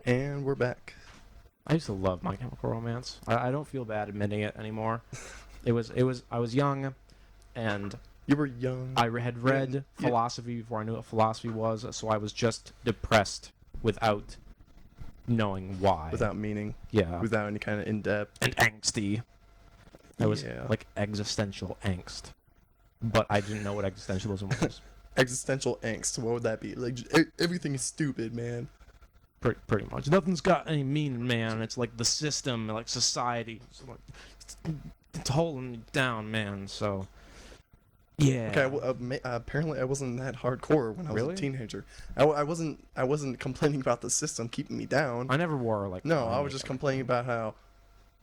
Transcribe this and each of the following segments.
And we're back. I used to love My Chemical Romance. I don't feel bad admitting it anymore. I was young, and You were young. I had read Yeah. philosophy before I knew what philosophy was, so I was just depressed without knowing why. Without meaning. Yeah. Without any kind of in-depth. And angsty. I was Yeah. like existential angst. But I didn't know what existentialism was. Existential angst. What would that be? Like, everything is stupid, man. Pretty much. Nothing's got any meaning, man. It's like the system, like society. It's holding me down, man. So, yeah. Okay. Well, apparently, I wasn't that hardcore when I was Really? a teenager. I wasn't complaining about the system keeping me down. I never wore like. No, I was just complaining about how,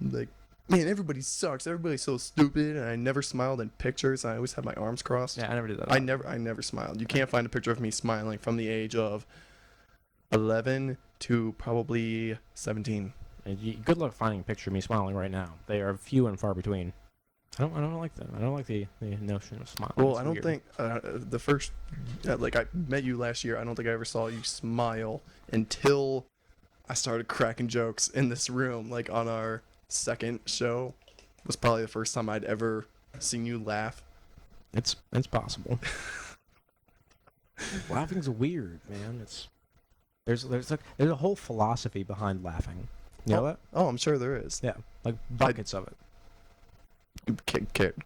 like, man, everybody sucks. Everybody's so stupid, and I never smiled in pictures. I always had my arms crossed. Yeah, I never did that. I never smiled. You can't find a picture of me smiling from the age of 11 to probably 17. Good luck finding a picture of me smiling right now. They are few and far between. I don't like them. I don't like the notion of smiling. Well, It's I don't weird. think the first, like, I met you last year. I don't think I ever saw you smile until I started cracking jokes in this room. Like, on our second show was probably the first time I'd ever seen you laugh. It's possible. Laughing's weird, man. There's a whole philosophy behind laughing. You know that? Oh, I'm sure there is. Yeah, like buckets of it.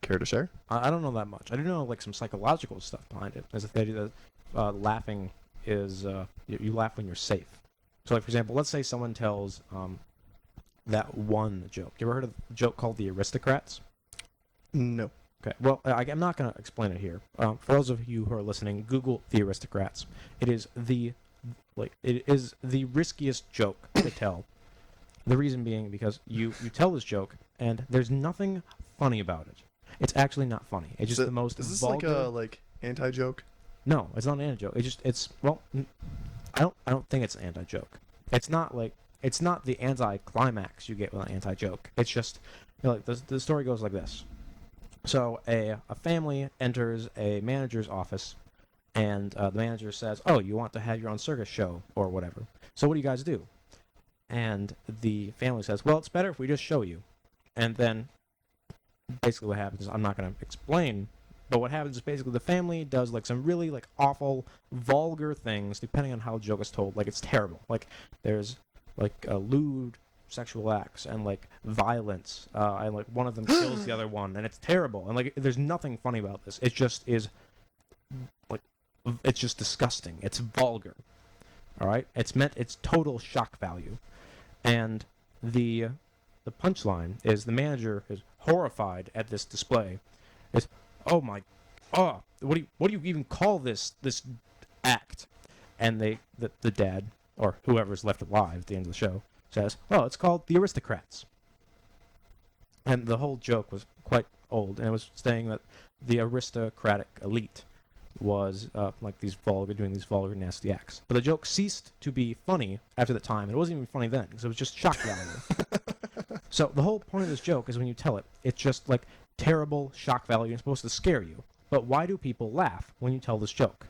Care to share? I don't know that much. I do know like some psychological stuff behind it. There's the idea that laughing is you laugh when you're safe. So, like for example, let's say someone tells that one joke. You ever heard of a joke called the Aristocrats? No. Okay. Well, I'm not going to explain it here. For those of you who are listening, Google the Aristocrats. It is the riskiest joke to tell. The reason being because you tell this joke and there's nothing funny about it. It's actually not funny. It's just the most Is this vulgar. like a anti-joke? No, it's not an anti-joke. I don't think it's an anti-joke. It's not the anti-climax you get with an anti-joke. It's just like the story goes like this. So a family enters a manager's office, and the manager says, "Oh, you want to have your own circus show or whatever. So what do you guys do?" And the family says, "Well, it's better if we just show you." And then basically what happens is, I'm not going to explain, but what happens is basically the family does like some really like awful, vulgar things depending on how the joke is told. Like it's terrible. Like there's like lewd sexual acts and like violence, and like one of them kills the other one, and it's terrible. And like there's nothing funny about this. It just is like it's just disgusting. It's vulgar. All right, it's total shock value. And the punchline is the manager is horrified at this display. Is what do you even call this act? And the dad or whoever's left alive at the end of the show says, "Oh, it's called the Aristocrats." And the whole joke was quite old, and it was saying that the aristocratic elite was doing these vulgar, nasty acts. But the joke ceased to be funny after that time, and it wasn't even funny then, because it was just shock value. So the whole point of this joke is when you tell it, it's just like terrible shock value. It's supposed to scare you. But why do people laugh when you tell this joke?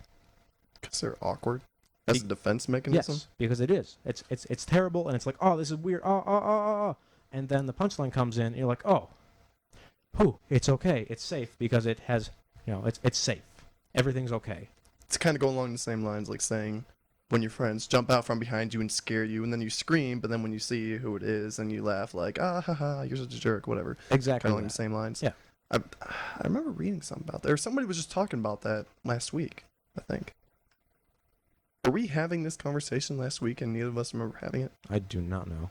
Because they're awkward. As a defense mechanism? Yes, because it is. It's terrible, and it's like, oh, this is weird. Oh. And then the punchline comes in, and you're like, oh, it's okay. It's safe because it has, it's safe. Everything's okay. It's kind of go along the same lines, like saying when your friends jump out from behind you and scare you, and then you scream, but then when you see who it is, and you laugh like, ah, ha, ha, you're such a jerk, whatever. Exactly. Kind of along the same lines. Yeah. I remember reading something about that, or somebody was just talking about that last week, I think. Were we having this conversation last week, and neither of us remember having it? I do not know.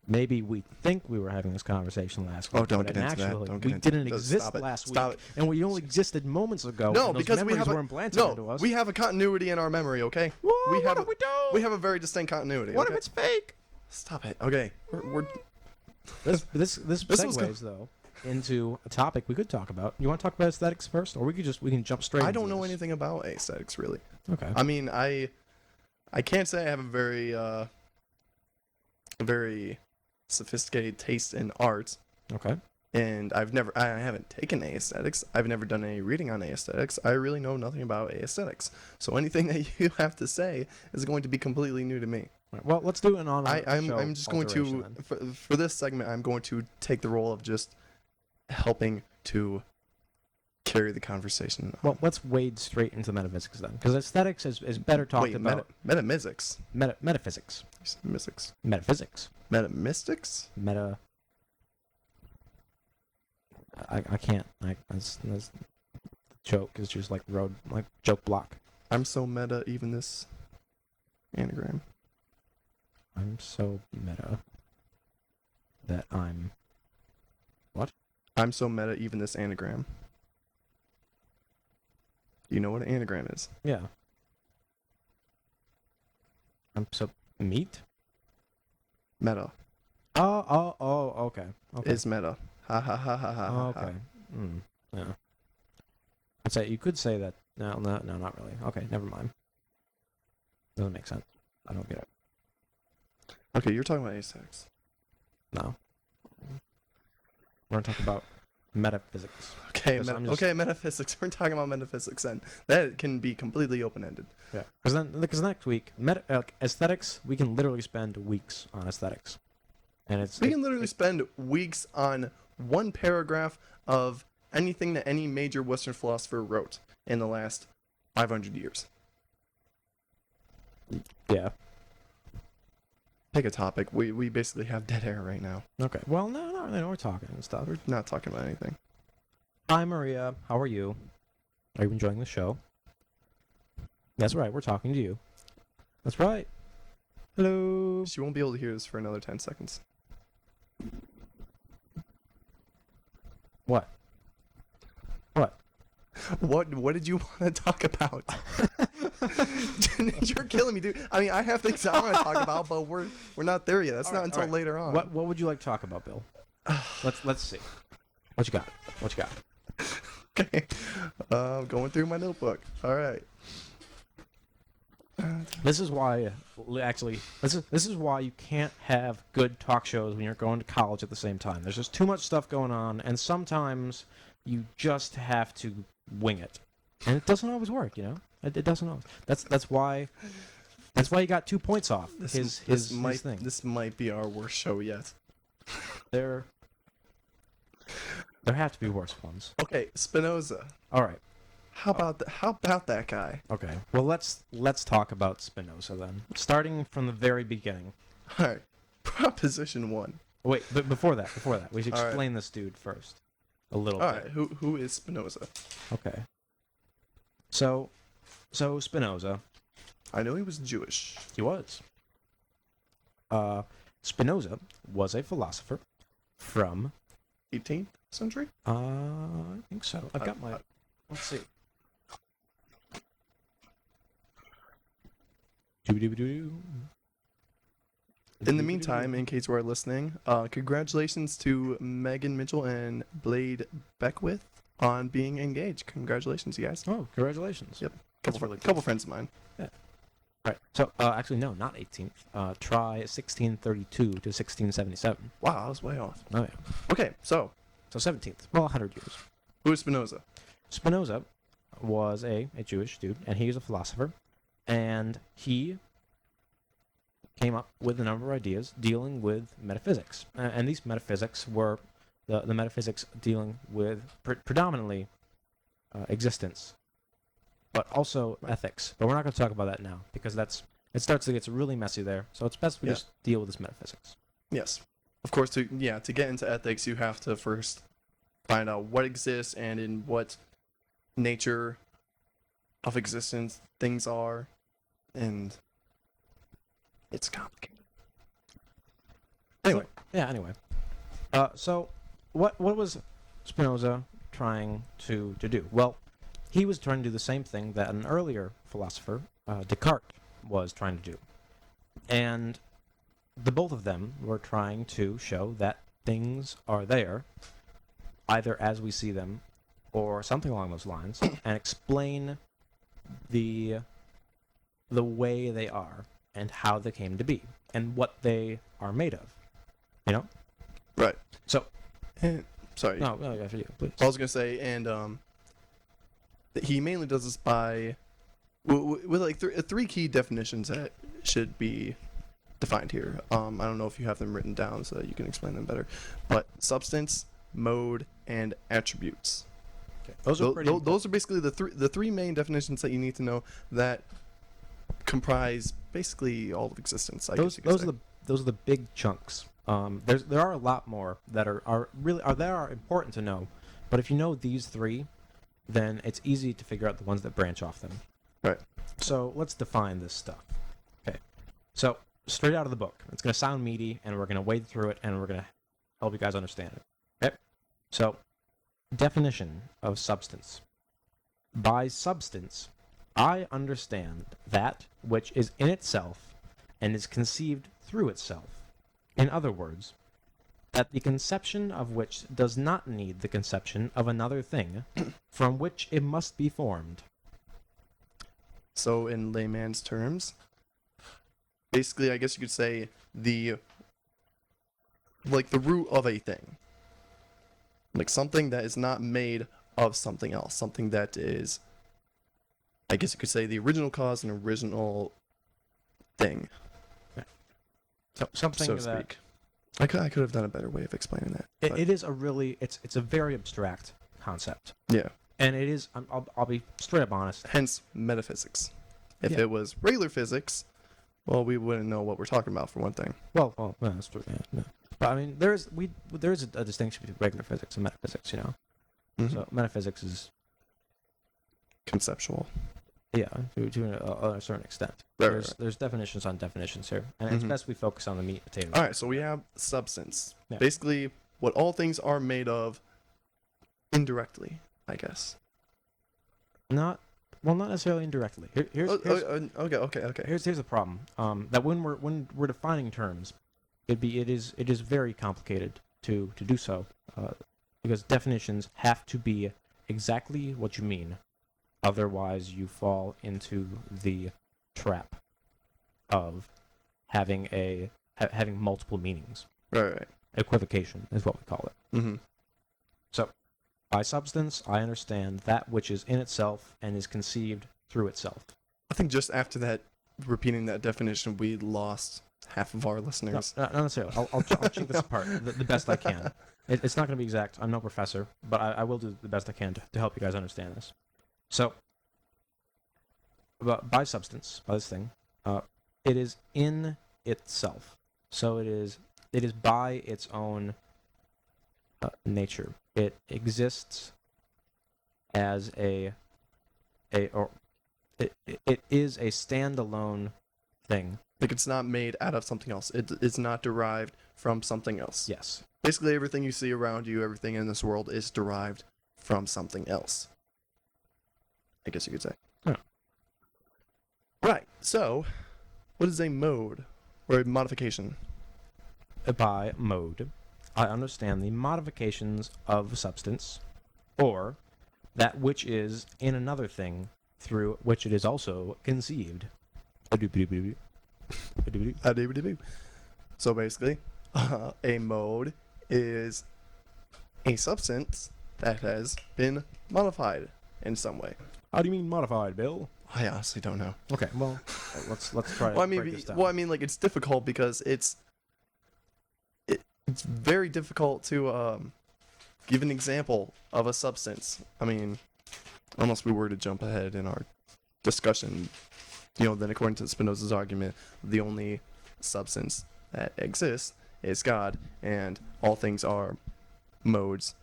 Maybe we think we were having this conversation last week. Oh, don't but get into that. actually, Don't get we into didn't it. exist Stop it. last Stop week, it. and we only existed moments ago. No, and those because we memories have were implanted into us. we have a continuity in our memory, okay? Whoa, What if we don't? We have a very distinct continuity. What okay? if it's fake? Stop it. Okay. We're This This was segues though into a topic we could talk about. You want to talk about aesthetics first, or we can jump straight? I into don't know this? anything about aesthetics, really. Okay. I mean, I can't say I have a very sophisticated taste in art, Okay. and I haven't taken aesthetics. I've never done any reading on aesthetics. I really know nothing about aesthetics. So anything that you have to say is going to be completely new to me. Right, well, let's do an honor show I'm just going alteration to then. for this segment. I'm going to take the role of just helping to carry the conversation. Well, let's wade straight into metaphysics then, because aesthetics is better talked Wait, about. metaphysics. Metaphysics. Mystics. Metaphysics. Metamystics? Meta. I can't. That's joke is just like joke block. I'm so meta, even this anagram. I'm so meta that I'm. What? I'm so meta, even this anagram. You know what an anagram is? Yeah. I'm so meat. Meta Oh. Okay. Okay. is meta. Ha ha ha ha ha. Oh, ha, okay. ha. Yeah. I'd say you could say that. No, not really. Okay, never mind. Doesn't make sense. I don't get it. Okay, you're talking about aesthetics. No. We're gonna talk about metaphysics. Okay, Yes, I'm just- okay, metaphysics. We're talking about metaphysics, and that can be completely open-ended. Yeah. Because next week, aesthetics, we can literally spend weeks on aesthetics, and We can literally spend weeks on one paragraph of anything that any major Western philosopher wrote in the last 500 years. Yeah. Pick a topic. We basically have dead air right now. Okay. Well, no, not really. We're talking and stuff. We're not talking about anything. Hi, Maria. How are you? Are you enjoying the show? That's right. We're talking to you. That's right. Hello. She won't be able to hear this for another 10 seconds. What? What? What did you want to talk about? You're killing me, dude. I mean, I have things I want to talk about, but we're not there yet. That's not until later on. What would you like to talk about, Bill? Let's see. What you got? What you got? Okay. Going through my notebook. All right. This is why, actually, this is why you can't have good talk shows when you're going to college at the same time. There's just too much stuff going on, and sometimes you just have to wing it, and it doesn't always work. You know, it doesn't always. That's why you got 2 points off. His thing. This might be our worst show yet. There have to be worse ones. Okay, Spinoza. All right. How about that guy? Okay. Well, let's talk about Spinoza then, starting from the very beginning. All right. Proposition 1. Wait, but before that, we should All right. explain this dude first, a little All bit. right. Who is Spinoza? Okay. So Spinoza, I know he was Jewish. he was. Spinoza was a philosopher from 18th century? I think so. I've got my. Let's see. Doo-doo-doo-doo. In the meantime, in case you are listening, congratulations to Megan Mitchell and Blade Beckwith on being engaged. Congratulations, you guys. Oh, congratulations. Yep. That's really Couple friends of mine. Right. So, actually, no, not 18th. Try 1632 to 1677. Wow, I was way off. Oh, yeah. Okay, so So 17th. Well, 100 years. who is Spinoza? Spinoza was a Jewish dude, and he was a philosopher, and he came up with a number of ideas dealing with metaphysics. And these metaphysics were the metaphysics dealing with predominantly existence, but also ethics. But we're not going to talk about that now, because it starts to get really messy there, so it's best we just deal with this metaphysics. Yes. Of course, to get into ethics, you have to first find out what exists and in what nature of existence things are, and it's complicated. Anyway. Anyway. So what was Spinoza trying to do? Well, he was trying to do the same thing that an earlier philosopher, Descartes, was trying to do. And the both of them were trying to show that things are there, either as we see them or something along those lines, and explain the way they are and how they came to be and what they are made of. You know? Right. So, sorry. no, after you, please. I was gonna say, and he mainly does this by with like three key definitions that should be defined here. I don't know if you have them written down so that you can explain them better. But substance, mode, and attributes. Okay. Those are pretty. Those are basically the three main definitions that you need to know that comprise basically all of existence. I guess you could say. Those are the big chunks. There are a lot more that are important to know, but if you know these three, then it's easy to figure out the ones that branch off them. Right. So let's define this stuff. Okay. So straight out of the book, it's going to sound meaty, and we're going to wade through it, and we're going to help you guys understand it. Okay. So definition of substance. By substance, I understand that which is in itself and is conceived through itself. In other words, that the conception of which does not need the conception of another thing from which it must be formed. So in layman's terms, basically, I guess you could say the root of a thing. Like something that is not made of something else. Something that is, I guess you could say, the original cause and original thing, So something so to that speak. I could have done a better way of explaining that. it is a really it's a very abstract concept, Yeah. and it is. I'll be straight up honest. Hence metaphysics. If Yeah. it was regular physics, well, we wouldn't know what we're talking about for one thing. Well, yeah, that's true. Yeah, yeah. But I mean, there is a distinction between regular physics and metaphysics. You know, Mhm. so metaphysics is Conceptual. yeah to a certain extent. Right, There's definitions on definitions here, and it's Mhm. best we focus on the meat and potatoes. All right, so we have substance. Yeah. Basically, what all things are made of indirectly, I guess. Not necessarily indirectly. Here's Okay. Here's the problem. That when we're defining terms, it is very complicated to do so, because definitions have to be exactly what you mean, otherwise you fall into the trap of having having multiple meanings. Right. Equivocation is what we call it. Mm-hmm. So, by substance, I understand that which is in itself and is conceived through itself. I think just after that, repeating that definition, we lost half of our No, listeners. not necessarily. I'll check this apart the best I can. It's not going to be exact. I'm no professor, but I will do the best I can to help you guys understand this. So, by substance, by this thing, it is in itself. So it is by its own nature. It exists as it is a standalone thing. Like it's not made out of something else. It's not derived from something else. Yes. Basically, everything you see around you, everything in this world is derived from something else. I guess you could say. Yeah. Right. So, what is a mode or a modification? By mode, I understand the modifications of substance, or that which is in another thing through which it is also conceived. So basically, a mode is a substance that has been modified in some way. How do you mean modified, Bill? I honestly don't know. Okay, well, let's try to break this down. Well, I mean, like it's difficult because it's very difficult to give an example of a substance. I mean, unless we were to jump ahead in our discussion, then according to Spinoza's argument, the only substance that exists is God, and all things are modes,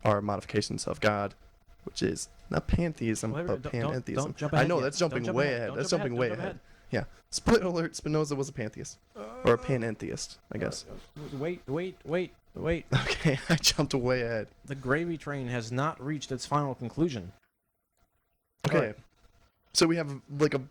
are modifications of God, which is not pantheism, Wait, but don't panentheism. jump I ahead know yet. that's Don't jumping jump way ahead. ahead. Don't That's jump jumping ahead. way Don't jump ahead. Yeah. Spoiler alert: Spinoza was a pantheist or a panentheist, I guess. Wait. Okay, I jumped way ahead. The gravy train has not reached its final conclusion. Okay, Alright. so we have like a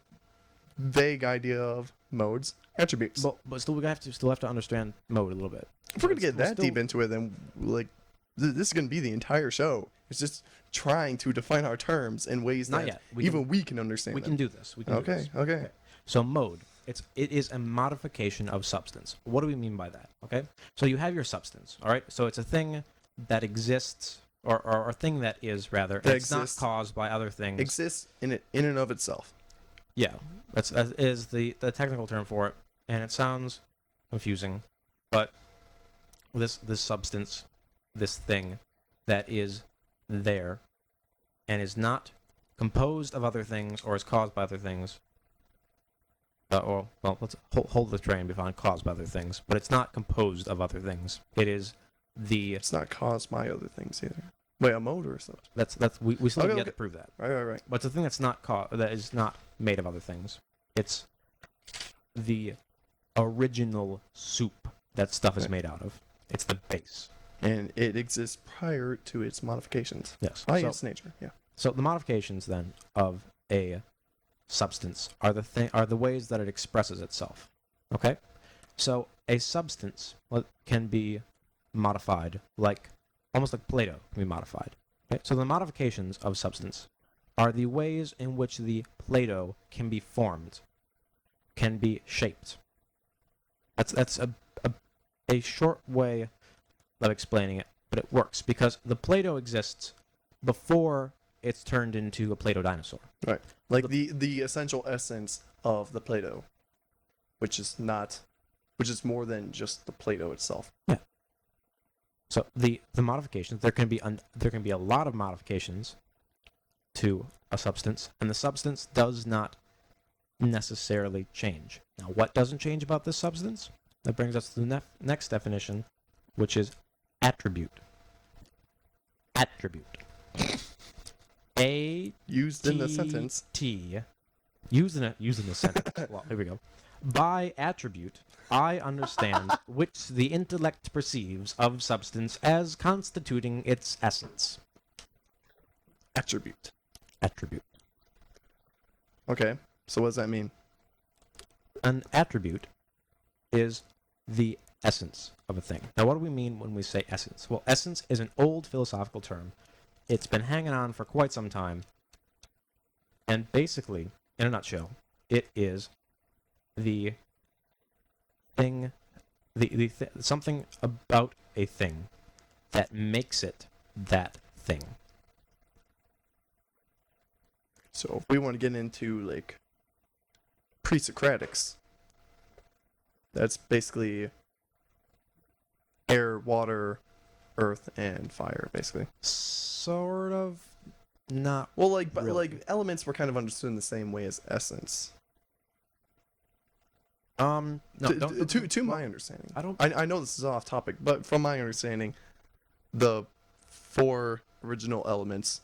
vague idea of modes, attributes. But still, we have to understand mode a little bit. If we're gonna get We're that deep into it, then like this is gonna be the entire show. It's just trying to define our terms in ways Not that yet. we can understand. We them. can do this. We can do this. Okay. So mode, it is a modification of substance. What do we mean by that? Okay. So you have your substance. All right. So it's a thing that exists, or a thing that is rather. That it's not exists. caused by other things. Exists in and of itself. Yeah. That is the technical term for it. and it sounds confusing, but this substance, this thing that is there and is not composed of other things or is caused by other things. Let's hold the train before caused by other things, but it's not composed of other things. It is the. It's not caused by other things either. Wait, a motor or something? We still have Okay, yet okay. to prove that. Right. But it's a thing that's not that is not made of other things. It's the original soup that stuff is Right. made out of. It's the base. And it exists prior to its modifications. Yes. By So, its nature, yeah. so the modifications then of a substance are the ways that it expresses itself. Okay? So a substance can be modified almost like Play-Doh can be modified. Okay? So the modifications of substance are the ways in which the Play-Doh can be formed, can be shaped. That's a short way of explaining it, but it works because the Play-Doh exists before it's turned into a Play-Doh dinosaur. Right. Like the essential essence of the Play-Doh, which is more than just the Play-Doh itself. Yeah. So the modifications, there can be a lot of modifications to a substance, and the substance does not necessarily change. Now, what doesn't change about this substance? That brings us to the next definition, which is attribute. Attribute. Used in the sentence. Used in a sentence. Well, here we go. By attribute, I understand which the intellect perceives of substance as constituting its essence. Attribute. Attribute. Okay. So what does that mean? An attribute is the essence of a thing. Now, what do we mean when we say essence? Well, essence is an old philosophical term. It's been hanging on for quite some time. And basically, in a nutshell, it is the thing, something about a thing that makes it that thing. So if we want to get into like pre-Socratics, that's basically air, water, earth, and fire, basically. Sort of. Not Well, but really. elements were kind of understood in the same way as essence. No, To my understanding. I don't. I know this is off topic, but from my understanding, the 4 original elements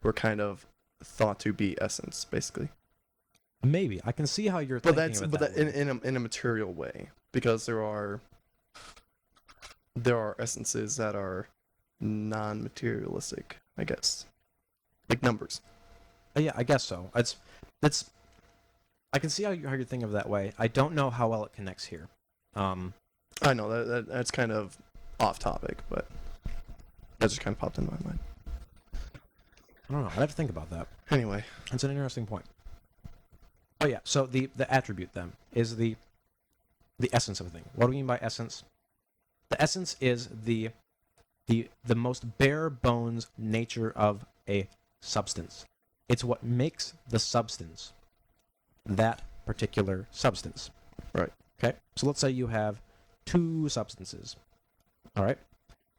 were kind of thought to be essence, basically. Maybe I can see how you're But thinking of it that way. in a material way, because there are essences that are non-materialistic, I guess, like numbers. Yeah, I guess so. It's. I can see how you're thinking of it that way. I don't know how well it connects here. I know that's kind of off topic, but that just kind of popped into my mind. I don't know. I'd have to think about that. Anyway, That's an interesting point. Oh yeah. So the attribute then is the essence of a thing. What do we mean by essence? The essence is the most bare bones nature of a substance. It's what makes the substance that particular substance. Right. Okay. So let's say you have 2 substances. All right.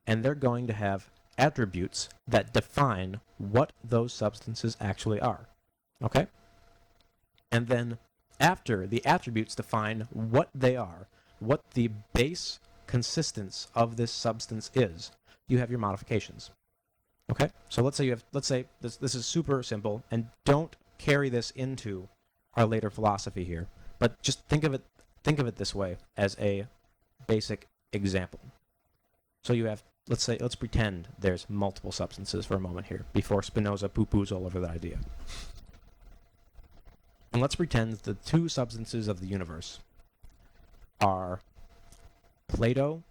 And they're going to have attributes that define what those substances actually are. Okay? And then after the attributes define what they are, what the base consistence of this substance is, you have your modifications. Okay? So let's say this is super simple, and don't carry this into our later philosophy here, but just think of it this way as a basic example. So you have, let's pretend there's multiple substances for a moment here before Spinoza poo-poos all over that idea. And let's pretend the 2 substances of the universe are Play-Doh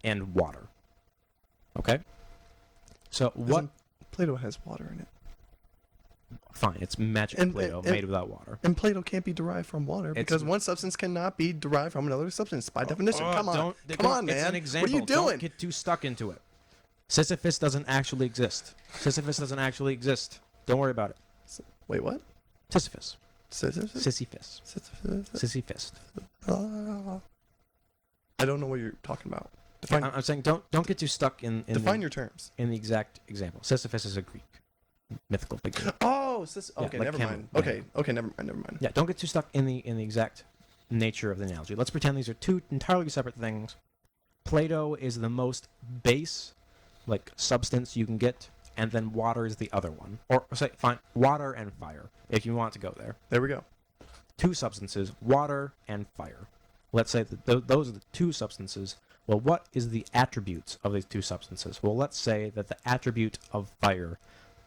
and water. Okay? So what? Play-Doh has water in it. Fine, it's magic Play-Doh made without water. And Play-Doh can't be derived from water because one substance cannot be derived from another substance by definition. Come on, man. It's an example. What are you doing? Don't get too stuck into it. Sisyphus doesn't actually exist. Don't worry about it. Wait, what? Sisyphus. Sisyphus. Sisyphist. I don't know what you're talking about. Define, I'm saying don't get too stuck in define your terms. in the exact example. Sisyphus is a Greek mythical figure. Oh, Yeah, okay, like never Cameron. mind. Yeah. Okay, never mind. Yeah, don't get too stuck in the exact nature of the analogy. Let's pretend these are two entirely separate things. Play-Doh is the most base, like, substance you can get, and then water is the other one. Or say, fine, water and fire, if you want to go there. There we go. Two substances, water and fire. Let's say that those are the two substances. Well, what is the attributes of these two substances? Well, let's say that the attribute of fire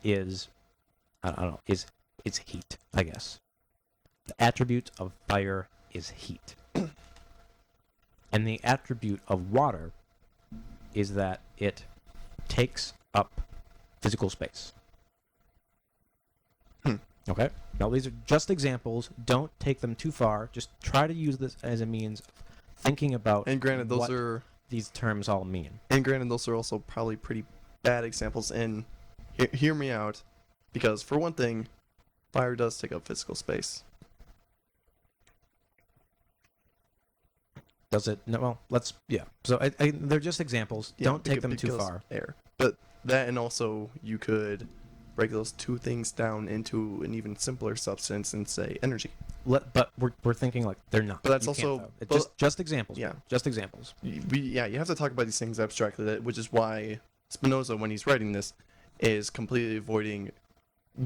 is, I don't know, is heat, I guess. The attribute of fire is heat. And the attribute of water is that it takes up physical space. Okay? Now, these are just examples. Don't take them too far. Just try to use this as a means of thinking about And granted, what these terms all mean. And granted, those are also probably pretty bad examples. And hear me out, because for one thing, fire does take up physical space. Does it? No. Well, let's. Yeah. So they're just examples. Yeah, Don't take them too because far. Air, but that, and also you could break those two things down into an even simpler substance and say energy. But we're thinking like they're not. But that's You can't, also- though. It's but- just examples. Yeah. Man. Just examples. You have to talk about these things abstractly, which is why Spinoza, when he's writing this, is completely avoiding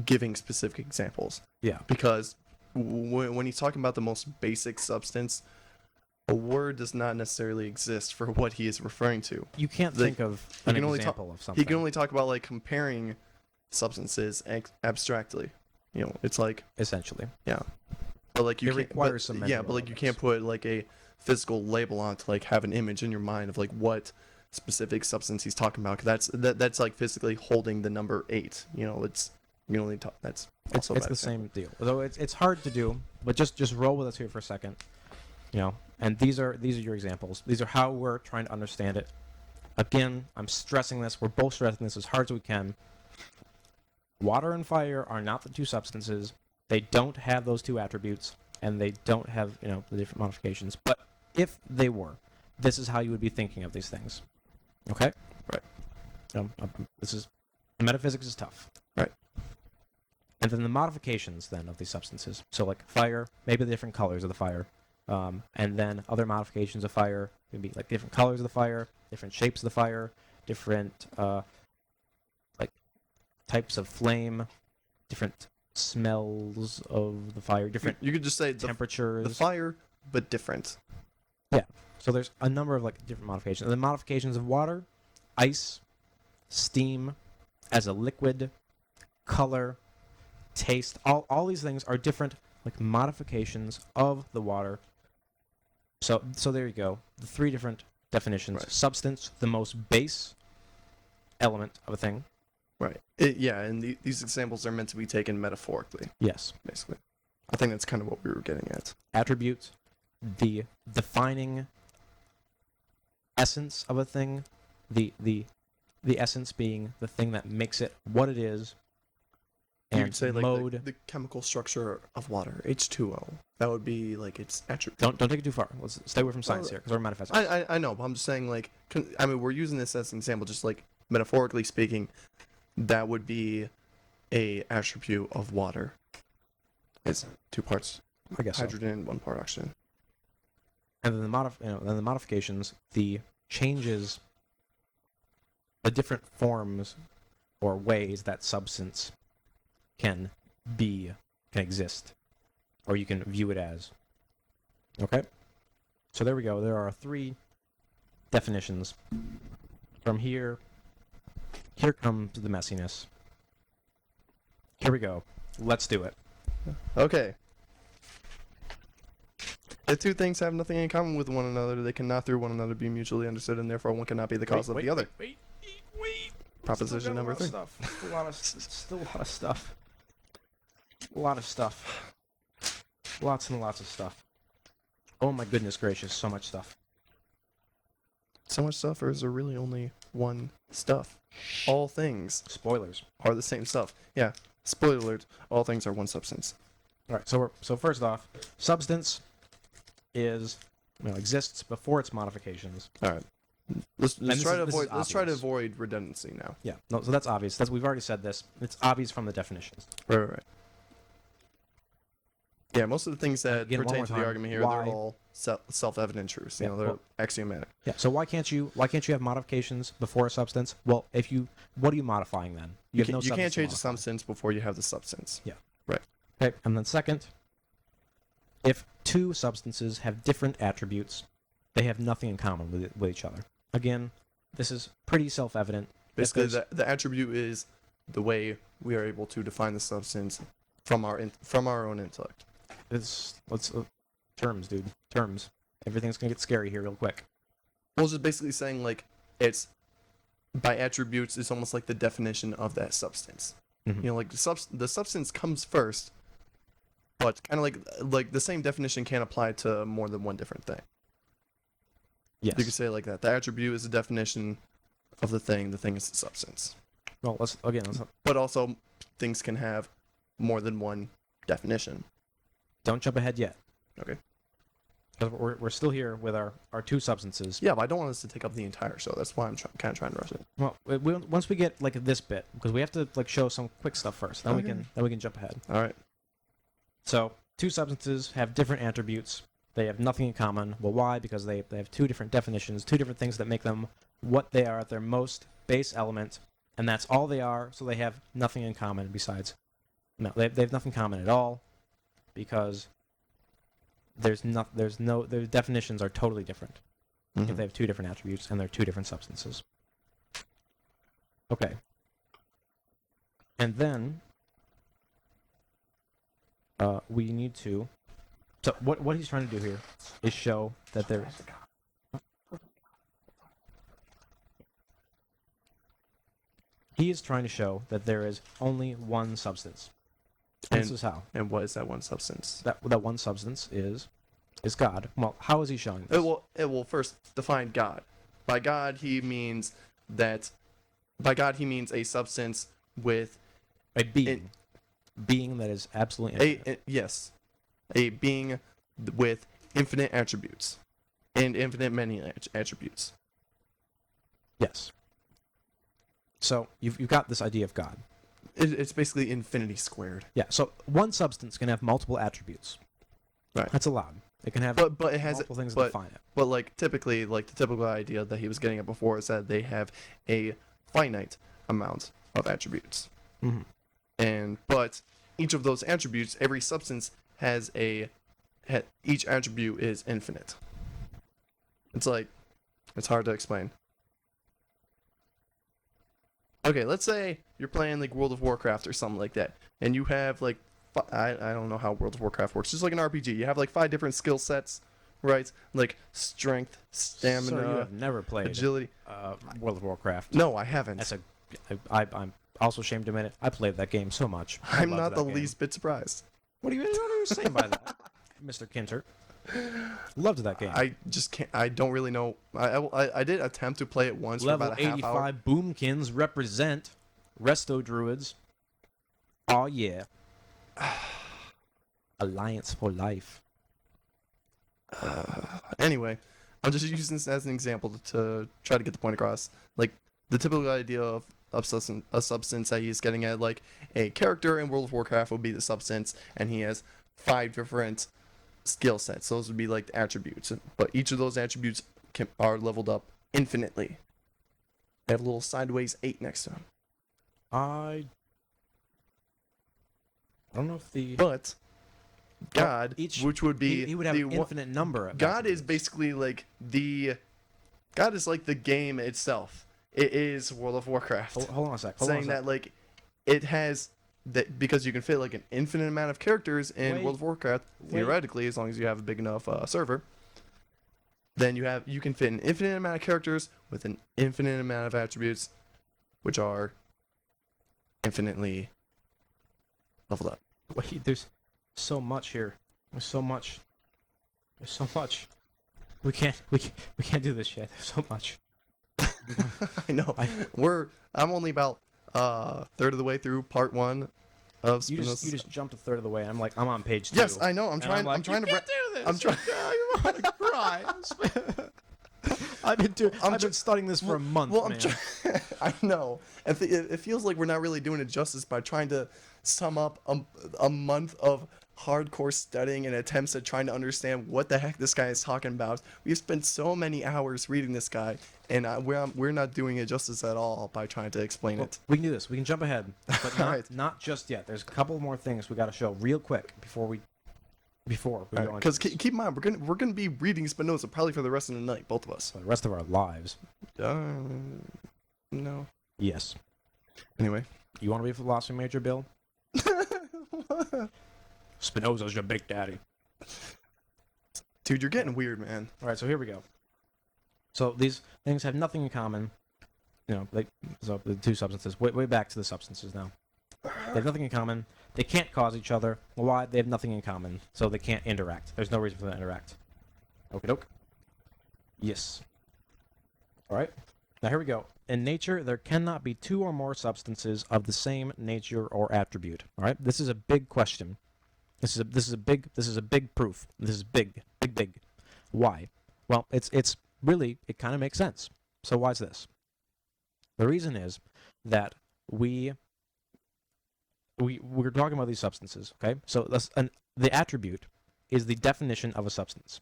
giving specific examples. Yeah. Because when he's talking about the most basic substance, a word does not necessarily exist for what he is referring to. You can't Like, think of he an can only example of something. He can only talk about like comparing substances abstractly. You know, it's like, essentially. but like you It can't, requires but, some yeah, mental but like you elements. can't put like a physical label on to like have an image in your mind of like what specific substance he's talking about. 'Cause that's like physically holding the number 8. You know, it's you can only talk. That's also It's bad the example. same deal. Although it's hard to do, but just roll with us here for a second. You know, and these are your examples. These are how we're trying to understand it. Again, I'm stressing this. We're both stressing this as hard as we can. Water and fire are not the two substances. They don't have those two attributes, and they don't have, you know, the different modifications. But if they were, this is how you would be thinking of these things. Okay? Right. This is metaphysics is tough. Right. And then the modifications then of these substances. So like fire, maybe the different colors of the fire. And then other modifications of fire can be like different colors of the fire, different shapes of the fire, different like types of flame, different smells of the fire, different You could just say temperatures. the fire, but different. So there's a number of like different modifications. And the modifications of water, ice, steam, as a liquid, color, taste. All these things are different like modifications of the water. So there you go. The three different definitions. Right. Substance, the most base element of a thing. Right. And these examples are meant to be taken metaphorically, Yes. basically. I think that's kind of what we were getting at. Attributes, the defining essence of a thing, the essence being the thing that makes it what it is, You and could say like mode. the chemical structure of water, H2O. That would be like its attribute. Don't take it too far. Let's stay away from science here because we're metaphysics. I know, but I'm just saying like I mean we're using this as an example, just like metaphorically speaking, that would be a attribute of water. It's 2 parts I guess so. hydrogen and 1 part oxygen. And then the modifications, the changes, the different forms or ways that substance can exist, or you can view it as. Okay? So there we go. There are 3 definitions. From here comes the messiness. Here we go. Let's do it. Okay. If 2 things have nothing in common with one another, they cannot through one another be mutually understood, and therefore one cannot be the cause of the other. Wait. Proposition number 3. Still a lot of stuff. A lot of stuff. Lots and lots of stuff. Oh my goodness gracious, so much stuff. So much stuff, or is there really only one stuff? All things Spoilers. are the same stuff. Yeah. Spoiler alert, all things are one substance. All right. So first off, substance is exists before its modifications. All right. Let's this try to is avoid. Let's try to obvious. avoid redundancy now. Yeah. No. So that's obvious. We've already said this. It's obvious from the definitions. Right. Yeah, most of the things that Again, one pertain more to the time, argument here, why- they're all self-evident truths. You Yeah, know, they're well- axiomatic. Yeah. So why can't you have modifications before a substance? Well, what are you modifying then? You, have no you can't substance to change the modify. substance before you have the substance. Okay. And then second, if two substances have different attributes, they have nothing in common with each other. Again, this is pretty self-evident. Basically, the attribute is the way we are able to define the substance from our own intellect. Let's terms, dude. Terms. Everything's gonna get scary here real quick. Well, it's just basically saying like it's by attributes. It's almost like the definition of that substance. Mhm. You know, like the substance comes first, but kind of like the same definition can't apply to more than one different thing. Yes. You could say it like that. The attribute is the definition of the thing. The thing is the substance. Well, let's But also, things can have more than one definition. don't jump ahead yet. Okay. 'Cause we're still here with our two substances. Yeah, but I don't want us to take up the entire show. That's why I'm kind of trying to rush it. Well, once we get like this bit, because we have to like show some quick stuff first, then Okay. we can jump ahead. All right. So two substances have different attributes. They have nothing in common. Well, why? Because they have two different definitions, two different things that make them what they are at their most base element, and that's all they are. So they have nothing in common besides. No, they have nothing in common at all, because their definitions are totally different if Mhm. they have two different attributes and they're two different substances. Okay. And then we need to. So what he's trying to do here is show that there. He is trying to show that there is only one substance. And this is how. And what is that one substance? That one substance is God. Well, how is he showing this? It will first define God. By God, he means that. By God, he means a substance with A being. Being that is absolutely infinite. a being with infinite attributes and infinite many attributes. Yes. So you've got this idea of God. It's basically infinity squared. Yeah. So one substance can have multiple attributes. Right. That's allowed. It can have But it has multiple things but, that define it. But like typically, like the typical idea that he was getting at before is that they have a finite amount of attributes. Mm-hmm. But each of those attributes, every substance has each attribute is infinite. It's hard to explain. Okay, let's say you're playing like World of Warcraft or something like that, and you have like I don't know how World of Warcraft works. Just like an RPG, you have like 5 different skill sets, right? Like strength, stamina, So you have never played agility. World of Warcraft. No, I haven't. I'm also ashamed to admit it. I played that game so much. I I'm loved not that the game. least bit surprised. What are you saying by that, Mr. Kinter? Loved that game. I just can't. I don't really know. I did attempt to play it once Level for about a half hour. 85 Boomkins represent Resto Druids. Oh yeah. Alliance for life. Anyway, I'm just using this as an example to try to get the point across. Like the typical idea of a substance that he's getting at, like a character in World of Warcraft would be the substance, and he has 5 different skill sets. Those would be like the attributes, but each of those attributes are leveled up infinitely. They have a little sideways 8 next to them. I don't know if the But God, which would be he would have the an one- infinite number of God is attributes. basically like God is like the game itself. It is World of Warcraft. Hold on a sec. Saying that like it has that because you can fit like an infinite amount of characters in Wait. World of Warcraft theoretically, as long as you have a big enough server. Then you can fit an infinite amount of characters with an infinite amount of attributes, which are infinitely leveled up. Wait, there's so much here. There's so much. There's so much. We can't do this yet. There's so much. I know. I'm only about third of the way through part 1 of You Spinoza's. just jumped a third of the way, and I'm on page 2. Yes, I know. I'm And trying. like, I'm trying you to. can't do this. I'm trying. You want to cry. I've been studying this for a month, Well, man. I know. It feels like we're not really doing it justice by trying to sum up a month of hardcore studying and attempts at trying to understand what the heck this guy is talking about. We've spent so many hours reading this guy, and we're not doing it justice at all by trying to explain Well, it. we can do this. We can jump ahead, but Alright. not just yet. There's a couple more things we got to show real quick before we go on. Because keep in mind, we're gonna be reading Spinoza probably for the rest of the night, both of us. For the rest of our lives. No. Yes. Anyway. You want to be a philosophy major, Bill? Spinoza's your big daddy. Dude, you're getting weird, man. All right, so here we go. So these things have nothing in common. So the two substances. Way back to the substances now. They have nothing in common. They can't cause each other. Why? They have nothing in common, so they can't interact. There's no reason for them to interact. Okie doke. Yes. All right. Now here we go. In nature, there cannot be two or more substances of the same nature or attribute. All right. This is a big question. This is a big proof. This is big. Why? Well, it's really, it kind of makes sense. So why is this? The reason is that we're talking about these substances, okay? So the attribute is the definition of a substance.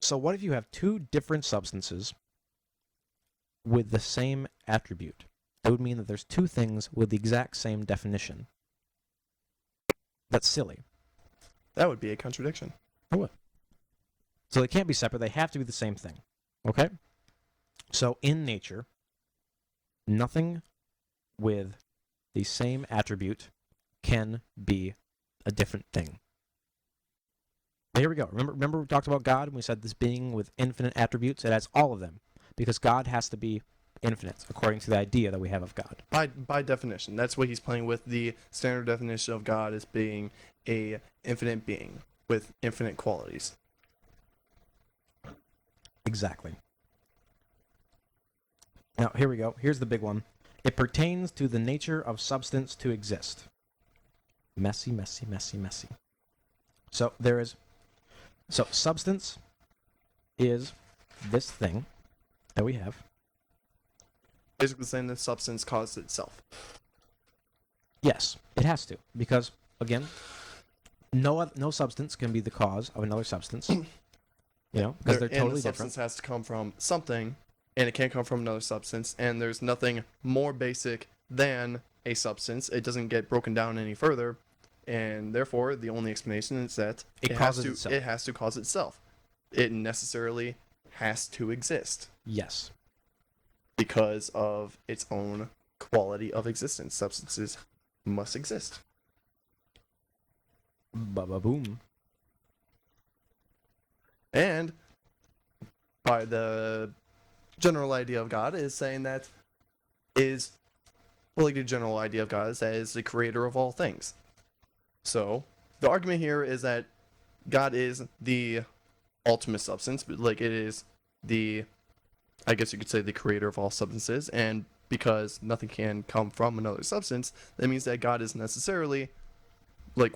So what if you have two different substances with the same attribute? That would mean that there's two things with the exact same definition. That's silly. That would be a contradiction. So they can't be separate. They have to be the same thing. Okay? So in nature, nothing with the same attribute can be a different thing. Here we go. Remember we talked about God and we said this being with infinite attributes? It has all of them because God has to be infinite according to the idea that we have of God. By definition, that's what he's playing with. The standard definition of God as being a infinite being with infinite qualities. Exactly. Now, here we go. Here's the big one. It pertains to the nature of substance to exist. Messy. So substance is this thing that we have. Basically saying that substance causes itself. Yes, it has to, because again, no substance can be the cause of another substance. Because they're totally the different. substance has to come from something, and it can't come from another substance, and there's nothing more basic than a substance. It doesn't get broken down any further, and therefore the only explanation is that It causes itself. It has to cause itself. It necessarily has to exist Yes. because of its own quality of existence. Substances must exist. Ba-ba-boom. And by the general idea of God is saying that the general idea of God is that is the creator of all things. So the argument here is that God is the ultimate substance, but it is I guess you could say the creator of all substances, and because nothing can come from another substance, that means that God is necessarily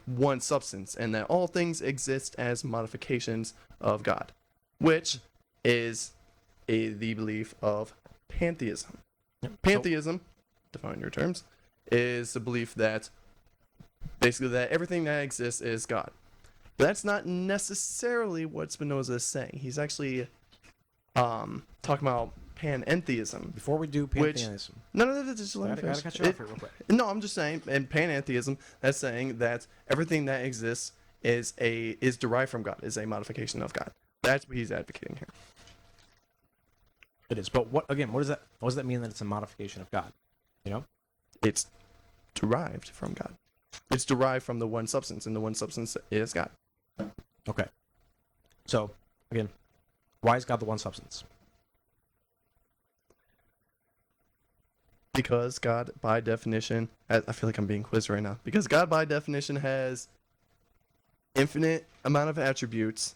one substance, and that all things exist as modifications of God, which is the belief of pantheism. Yep. Pantheism, define your terms, is the belief that basically that everything that exists is God. But that's not necessarily what Spinoza is saying. He's actually talking about panentheism. Before we do pantheism, No, just let me gotta finish. cut you off here real quick. No, I'm just saying, in panentheism, that's saying that everything that exists is derived from God, is a modification of God. That's what he's advocating here. It is. But what does that mean that it's a modification of God? It's derived from God. It's derived from the one substance, and the one substance is God. Okay. So, again, why is God the one substance? Because God, by definition, I feel like I'm being quizzed right now. Because God, by definition, has infinite amount of attributes,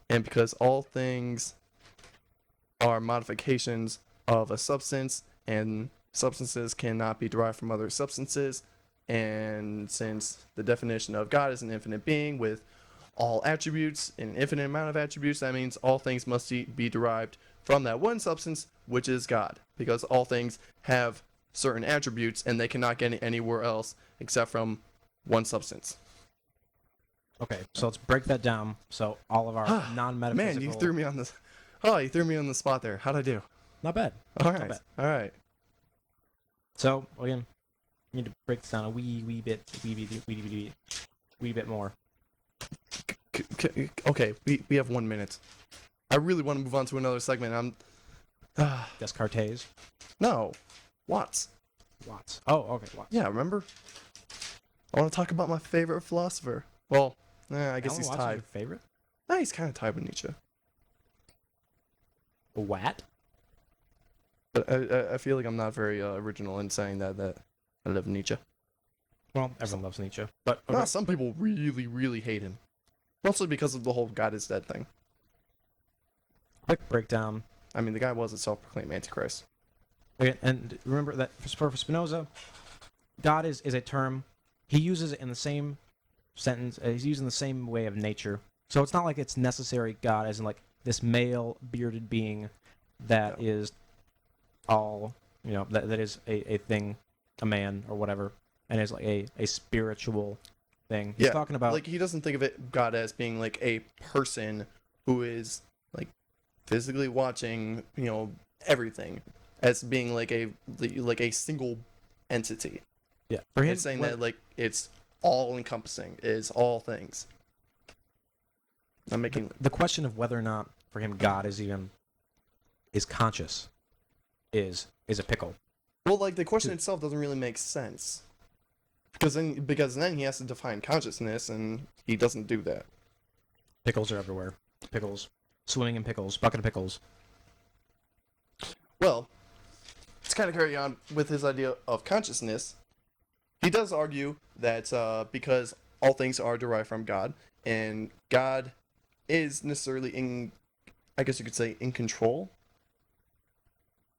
and because all things are modifications of a substance, and substances cannot be derived from other substances, And since the definition of God is an infinite being with all attributes, an infinite amount of attributes, that means all things must be derived from that one substance, which is God. Because all things have certain attributes and they cannot get anywhere else except from one substance. Okay, so let's break that down. So all of our non-metaphysical. Man, you threw me on the. Oh, you threw me on the spot there. How'd I do? Not bad. All Not right. bad. All right. So again, we need to break this down a wee bit more. Okay, we have 1 minute. I really want to move on to another segment. Descartes. No, Watts. Watts. Oh, okay. Watts. Yeah, remember? I want to talk about my favorite philosopher. Well, I guess Alan he's Watts is tied. your favorite? Nah, he's kind of tied with Nietzsche. What? But I feel like I'm not very original in saying that I love Nietzsche. Well, everyone loves Nietzsche, but Nah, some people really, really hate him. Mostly because of the whole God is dead thing. quick breakdown. I mean, the guy was a self-proclaimed Antichrist. Okay, and remember that for Spinoza, God is a term. He uses it in the same sentence. He's using the same way of nature. So it's not like it's necessary God as in like this male bearded being that is all, that is a thing, a man or whatever, and is like a spiritual thing. He's talking about like he doesn't think of it God as being like a person who is like physically watching, everything, as being like a single entity. yeah. For him, It's saying that like it's all encompassing, is all things. I'm making the question of whether or not for him God is conscious is a pickle. well, like the question itself doesn't really make sense. Because then he has to define consciousness, and he doesn't do that. Pickles are everywhere. Pickles, swimming in pickles, bucket of pickles. Well, to kind of carry on with his idea of consciousness, he does argue that because all things are derived from God, and God is necessarily I guess you could say, in control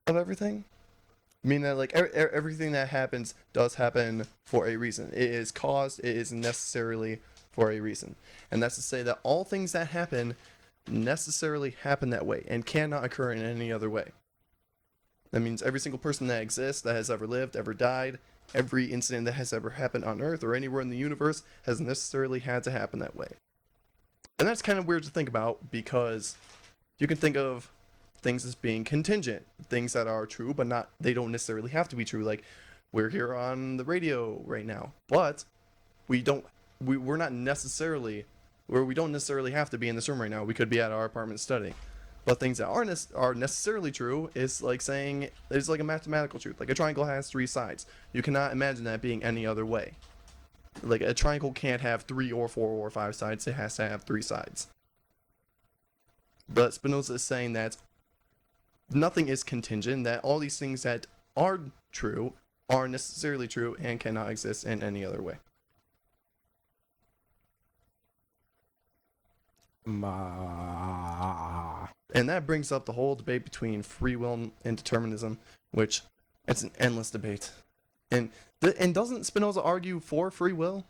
of everything. I mean that like everything that happens does happen for a reason. It is caused. It is necessarily for a reason, and that's to say that all things that happen necessarily happen that way and cannot occur in any other way. That means every single person that exists, that has ever lived, ever died, every incident that has ever happened on Earth or anywhere in the universe has necessarily had to happen that way. And that's kind of weird to think about because you can think of things as being contingent, things that are true, but they don't necessarily have to be true. Like we're here on the radio right now, but we don't necessarily have to be in this room right now. We could be at our apartment studying. But things that are necessarily true is like saying there's like a mathematical truth. Like a triangle has 3 sides. You cannot imagine that being any other way. Like a triangle can't have 3 or 4 or 5 sides. It has to have 3 sides. But Spinoza is saying that nothing is contingent, that all these things that are true are necessarily true and cannot exist in any other way. And that brings up the whole debate between free will and determinism, which it's an endless debate. And doesn't Spinoza argue for free will?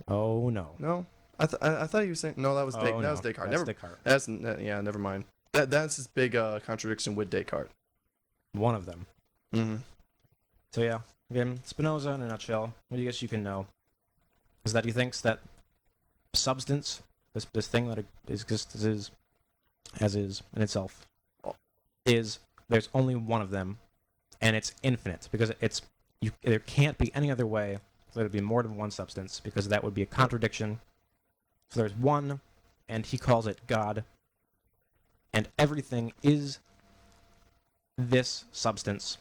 Oh no. No, I thought you were saying no. That was that was Descartes. That's Descartes. Yeah, never mind. That's his big contradiction with Descartes. One of them. Mm-hmm. So yeah, again, Spinoza in a nutshell. What do you guess you can know is that he thinks that substance, this thing that exists as is in itself, there's only one of them, and it's infinite because there can't be any other way for there to be more than one substance because that would be a contradiction. So there's one, and he calls it God, and everything is this substance,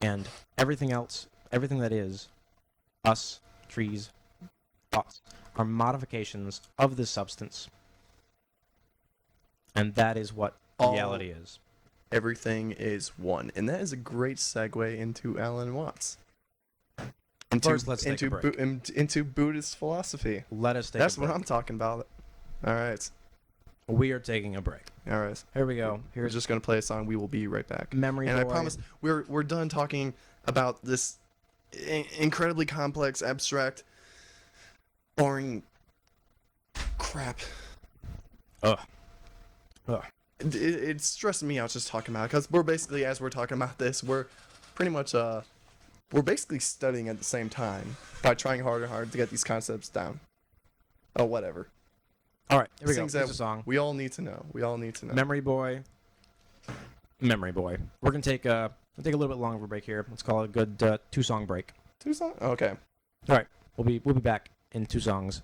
and everything else, everything that is us, trees, thoughts, are modifications of this substance. And that is what reality is. Everything is one. And that is a great segue into Alan Watts. First, let's take a break. Into Buddhist philosophy. Let us take That's a break. what I'm talking about. All right. We are taking a break. All right. Here we go. We're just going to play a song. We will be right back. Memory And Boy. I promise we're done talking about this incredibly complex, abstract, boring crap. Ugh. Ugh. It's stressing me out just talking about it, because we're basically, as we're talking about this, we're pretty much we're basically studying at the same time by trying harder and harder to get these concepts down. Oh, whatever. All right, here we go. Things Here's that a song. we all need to know. We all need to know. Memory Boy. Memory Boy. We're gonna take a little bit longer of a break here. Let's call it a good 2-song break. 2 songs? Okay. All right, we'll be back in 2 songs.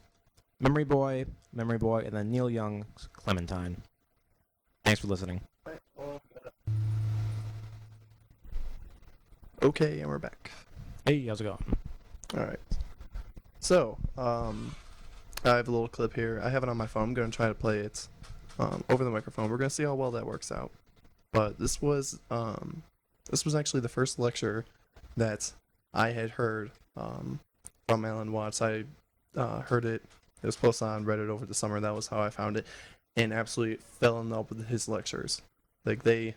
Memory Boy, and then Neil Young's Clementine. Thanks for listening. Okay, and we're back. Hey, how's it going? All right. So, I have a little clip here. I have it on my phone. I'm going to try to play it over the microphone. We're going to see how well that works out. But this was actually the first lecture that I had heard from Alan Watts. I heard it. It was posted on Reddit over the summer. That was how I found it, and absolutely fell in love with his lectures. Like I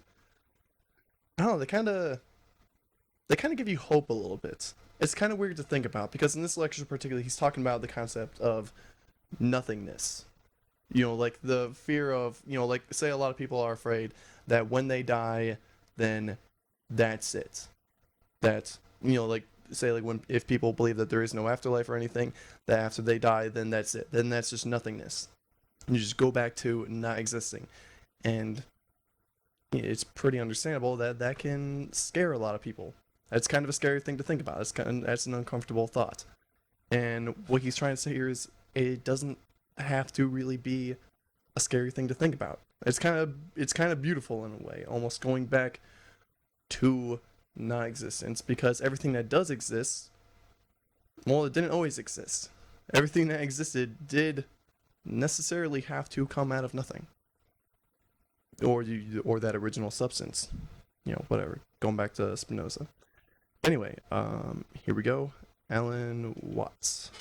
don't know, they kind of give you hope a little bit. It's kind of weird to think about, because in this lecture particularly, he's talking about the concept of nothingness. You know, like the fear of, you know, like say a lot of people are afraid that when they die, then that's it. That, you know, like say like if people believe that there is no afterlife or anything, that after they die, then that's it. Then that's just nothingness. And you just go back to not existing. And it's pretty understandable that that can scare a lot of people. That's kind of a scary thing to think about. That's an uncomfortable thought. And what he's trying to say here is it doesn't have to really be a scary thing to think about. It's kind of beautiful in a way, almost going back to non-existence, because everything that does exist, well, it didn't always exist. Everything that existed did necessarily have to come out of nothing, or that original substance, you know, whatever. Going back to Spinoza. Anyway, here we go. Alan Watts.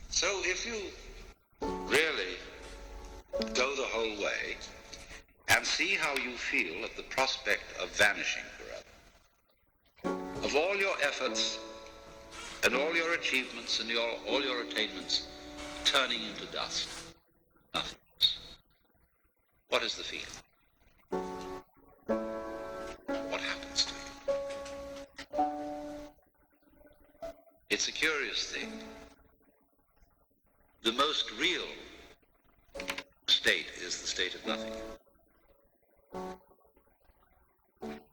So if you really go the whole way and see how you feel at the prospect of vanishing forever, of all your efforts and all your achievements and all your attainments turning into dust, nothingness, what is the feeling? What happens to you? It's a curious thing. The most real state is the state of nothing.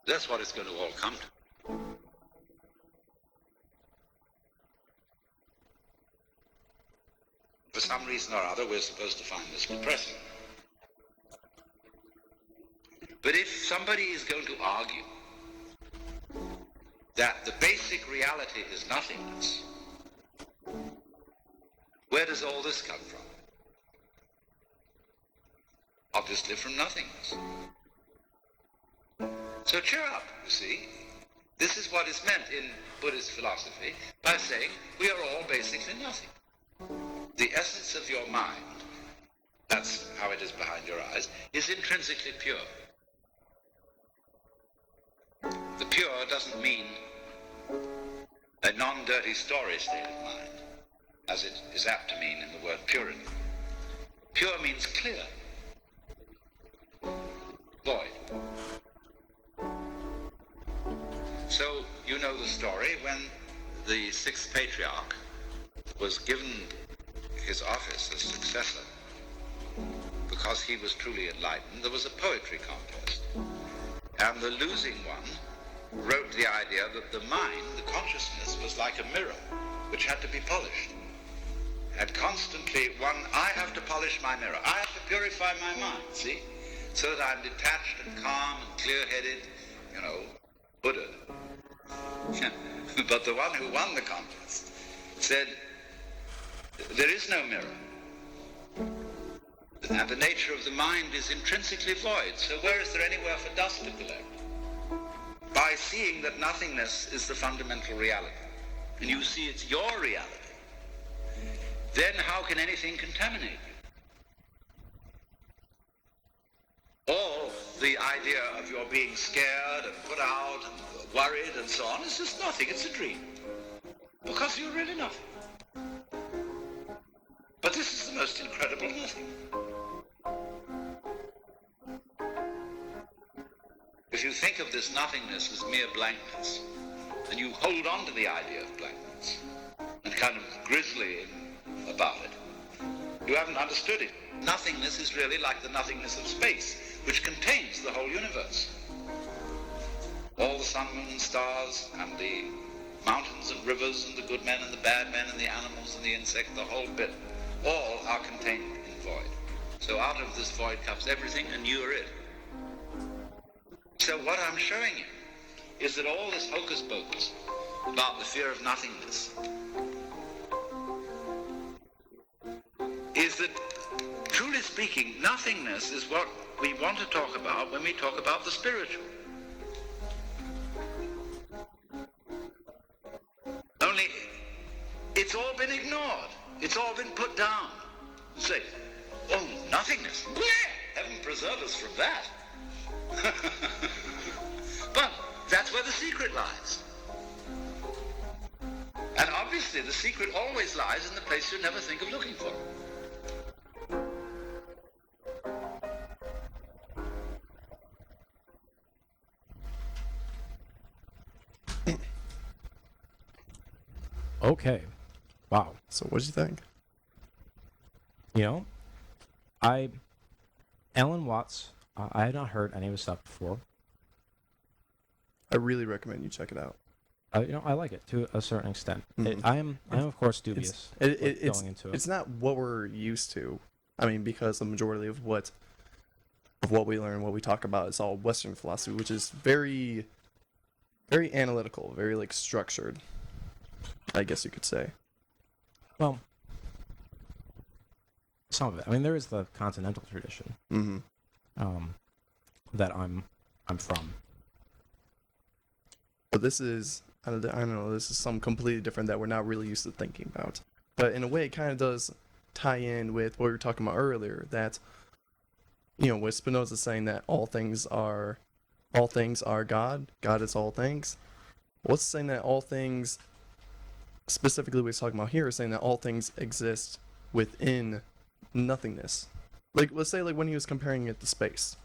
That's what it's going to all come to. For some reason or other, we're supposed to find this depressing. But if somebody is going to argue that the basic reality is nothingness, where does all this come from? Obviously from nothingness. So cheer up, you see. This is what is meant in Buddhist philosophy by saying we are all basically nothing. The essence of your mind, that's how it is behind your eyes, is intrinsically pure. The pure doesn't mean a non-dirty story state of mind, as it is apt to mean in the word purity. Pure means clear, void. So you know the story when the sixth patriarch was given his office as successor. Because he was truly enlightened, there was a poetry contest. And the losing one wrote the idea that the mind, the consciousness, was like a mirror which had to be polished. And constantly I have to polish my mirror. I have to purify my mind, see? So that I'm detached and calm and clear-headed, you know, Buddha. But the one who won the contest said, there is no mirror. And the nature of the mind is intrinsically void. So where is there anywhere for dust to collect? By seeing that nothingness is the fundamental reality, and you see it's your reality, then how can anything contaminate you? All the idea of your being scared and put out and worried and so on is just nothing. It's a dream. Because you're really nothing. But this is the most incredible nothing. If you think of this nothingness as mere blankness, and you hold on to the idea of blankness, and kind of grisly about it, you haven't understood it. Nothingness is really like the nothingness of space, which contains the whole universe. All the sun, moon, and stars, and the mountains and rivers, and the good men and the bad men, and the animals and the insects, the whole bit, all are contained in void. So out of this void comes everything, and you are it. So what I'm showing you is that all this hocus pocus about the fear of nothingness is that, truly speaking, nothingness is what we want to talk about when we talk about the spiritual. Only it's all been ignored. It's all been put down. Say, oh, nothingness. Bleh! Heaven preserve us from that. But that's where the secret lies. And obviously the secret always lies in the place you never think of looking for. Okay. Wow. So what did you think? You know, Alan Watts, I had not heard any of his stuff before. I really recommend you check it out. I like it to a certain extent. Mhm. I am of course dubious going into it. It's not what we're used to. I mean, because the majority of what we learn, what we talk about, is all Western philosophy, which is very, very analytical, very like structured, I guess you could say. Well, some of it. I mean, there is the continental tradition that I'm from. But this is, I don't know, this is something completely different that we're not really used to thinking about. But in a way, it kind of does tie in with what we were talking about earlier, that, you know, with Spinoza saying that all things are God, God is all things. What's saying that all things, specifically what he's talking about here, is saying that all things exist within nothingness. Like, let's say, like, when he was comparing it to space.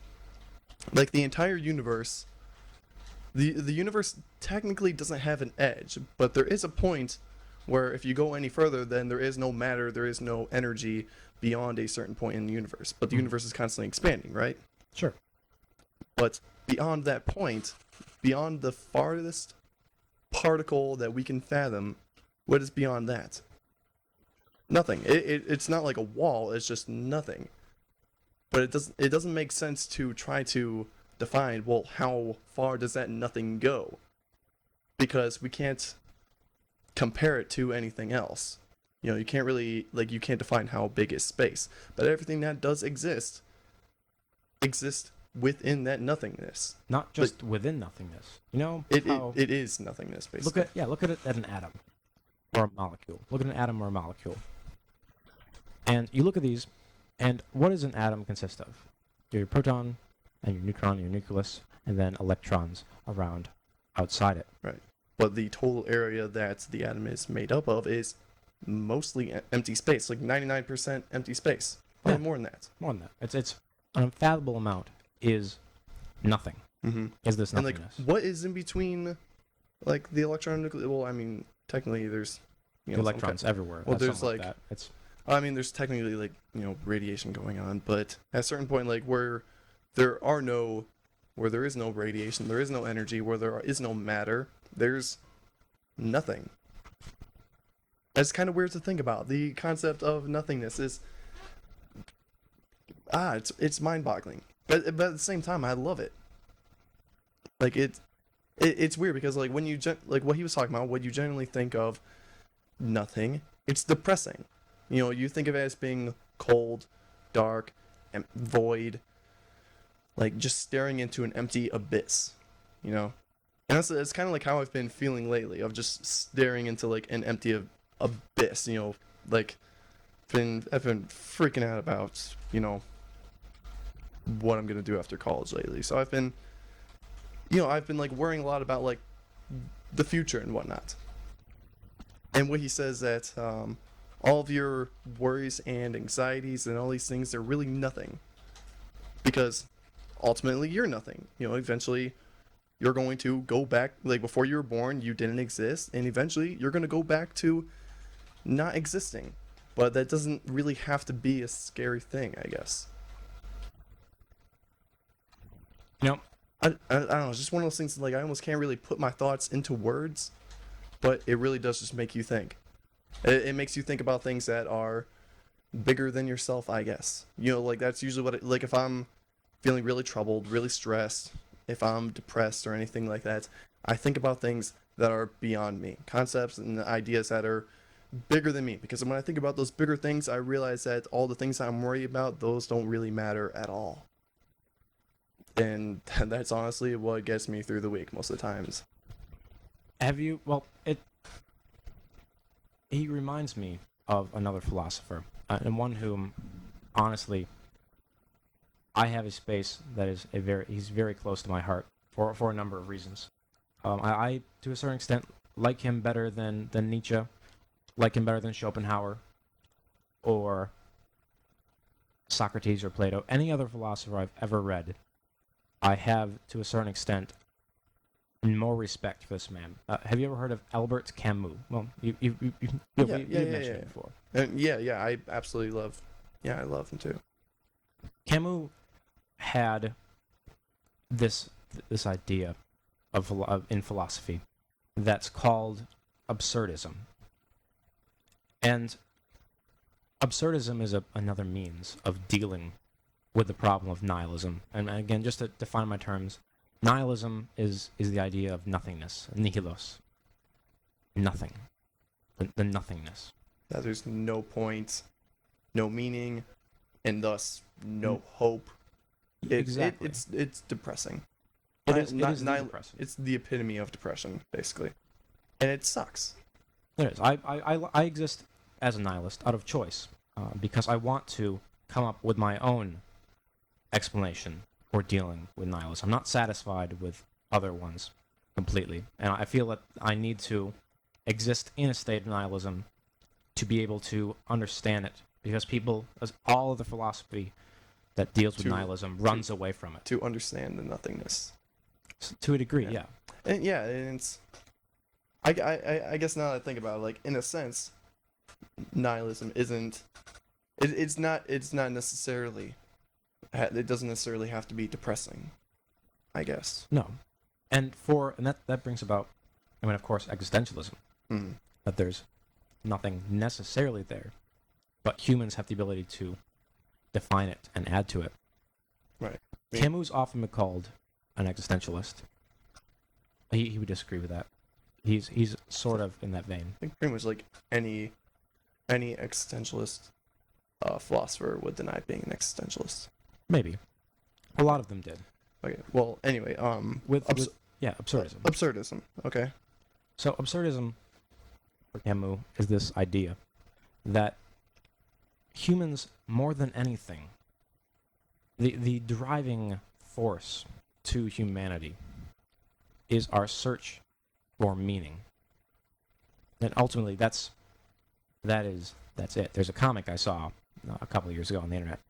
Like, the entire universe, the universe technically doesn't have an edge, but there is a point where if you go any further, then there is no matter, there is no energy beyond a certain point in the universe. But the universe is constantly expanding, right? Sure. But beyond that point, beyond the farthest particle that we can fathom, what is beyond that? Nothing. It's not like a wall, it's just nothing. But it doesn't make sense to try to define, well, how far does that nothing go? Because we can't compare it to anything else. You know, you can't really, like, you can't define how big is space. But everything that does exist exists within that nothingness. Not just within nothingness. You know, It is nothingness, basically. Look at it at an atom or a molecule. Look at an atom or a molecule. And you look at these, and what does an atom consist of? Your proton and your neutron, your nucleus, and then electrons around outside it. Right. But the total area that the atom is made up of is mostly empty space, like 99% empty space. Probably more than that. More than that. It's an unfathomable amount is nothing. Mm-hmm. Is this And, like, nothingness? what is in between, like, the electron and nucleus? Well, I mean, technically there's, you know, Electrons everywhere. Well, That's there's, something like, that. It's I mean, there's technically, like, you know, radiation going on, but at a certain point, like, where there is no radiation, there is no energy, where there is no matter, there's nothing. That's kind of weird to think about. The concept of nothingness is, it's mind-boggling. But at the same time, I love it. Like, it's weird because, like, when you like what he was talking about, what you generally think of nothing, it's depressing. You know, you think of it as being cold, dark, void, like just staring into an empty abyss, you know. And that's kind of like how I've been feeling lately, of just staring into like an empty abyss, you know, like I've been freaking out about, you know, what I'm gonna do after college lately. So I've been like worrying a lot about like the future and whatnot. And what he says that all of your worries and anxieties and all these things, they're really nothing, because ultimately you're nothing. You know, eventually you're going to go back, like before you were born, you didn't exist, and eventually you're going to go back to not existing. But that doesn't really have to be a scary thing, I guess. You know, I don't know, it's just one of those things that, like, I almost can't really put my thoughts into words, but it really does just make you think. It makes you think about things that are bigger than yourself, I guess. You know, like, that's usually what like, if I'm feeling really troubled, really stressed, if I'm depressed or anything like that, I think about things that are beyond me, concepts and ideas that are bigger than me. Because when I think about those bigger things, I realize that all the things I'm worried about, those don't really matter at all. And that's honestly what gets me through the week most of the times. have you? Well, he reminds me of another philosopher, and one whom, honestly, I have a space that is he's very close to my heart for a number of reasons. I to a certain extent like him better than Nietzsche, like him better than Schopenhauer, or Socrates or Plato. Any other philosopher I've ever read, I have to a certain extent more respect for this man. Have you ever heard of Albert Camus? Well, you've mentioned it before. And I absolutely love. Yeah, I love him too. Camus had this idea of in philosophy that's called absurdism, and absurdism is another means of dealing with the problem of nihilism. And again, just to define my terms, nihilism is the idea of nothingness, nihilos, nothing, the nothingness. That there's no point, no meaning, and thus no hope. Exactly. It's depressing. It is depressing. It's the epitome of depression, basically, and it sucks. It is. I exist as a nihilist out of choice, because I want to come up with my own explanation for dealing with nihilism. I'm not satisfied with other ones completely, and I feel that I need to exist in a state of nihilism to be able to understand it, because all of the philosophy that deals with nihilism runs away from it. To understand the nothingness. To a degree, yeah. And it's... I guess now that I think about it, like, in a sense, nihilism isn't... It's not necessarily... It doesn't necessarily have to be depressing, I guess. No. And that brings about, I mean, of course, existentialism. Mm. That there's nothing necessarily there, but humans have the ability to define it and add to it. Right. Camus often been called an existentialist. He would disagree with that. He's sort of in that vein. I think pretty much like any existentialist philosopher would deny being an existentialist. Maybe. A lot of them did. Okay. Well, anyway, absurdism. Absurdism. Okay. So absurdism for Camus is this idea that humans, more than anything, the driving force to humanity is our search for meaning. And ultimately, that's it. There's a comic I saw a couple of years ago on the internet.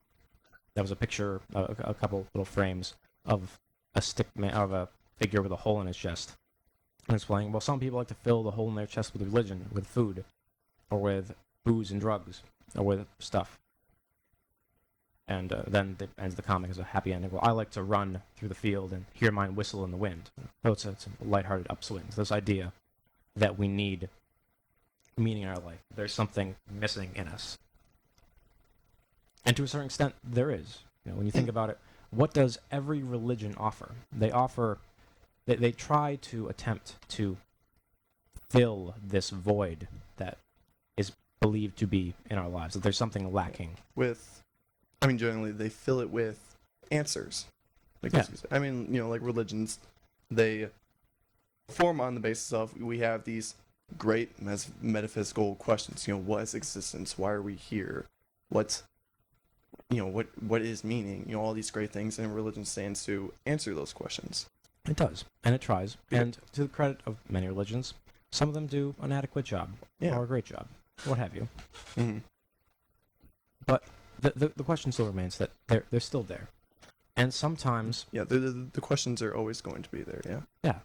That was a picture, a couple little frames of a figure with a hole in his chest. And it's playing, well, some people like to fill the hole in their chest with religion, with food, or with booze and drugs, or with stuff. And then it ends the comic as a happy ending. Well, I like to run through the field and hear mine whistle in the wind. So it's a lighthearted upswing. So this idea that we need meaning in our life. There's something missing in us. And to a certain extent, there is. You know, when you think about it, what does every religion offer? They try to attempt to fill this void that is believed to be in our lives, that there's something lacking. With I mean, generally they fill it with answers. Like Yeah. I mean, like religions, they form on the basis of we have these great metaphysical questions. What is existence? Why are we here? What what is meaning? All these great things, and religion stands to answer those questions. It does, and it tries. Yeah. And to the credit of many religions, some of them do an adequate job, Yeah. or a great job, what have you. Mm-hmm. But the question still remains that they're still there, and sometimes Yeah, the questions are always going to be there. Yeah. yeah.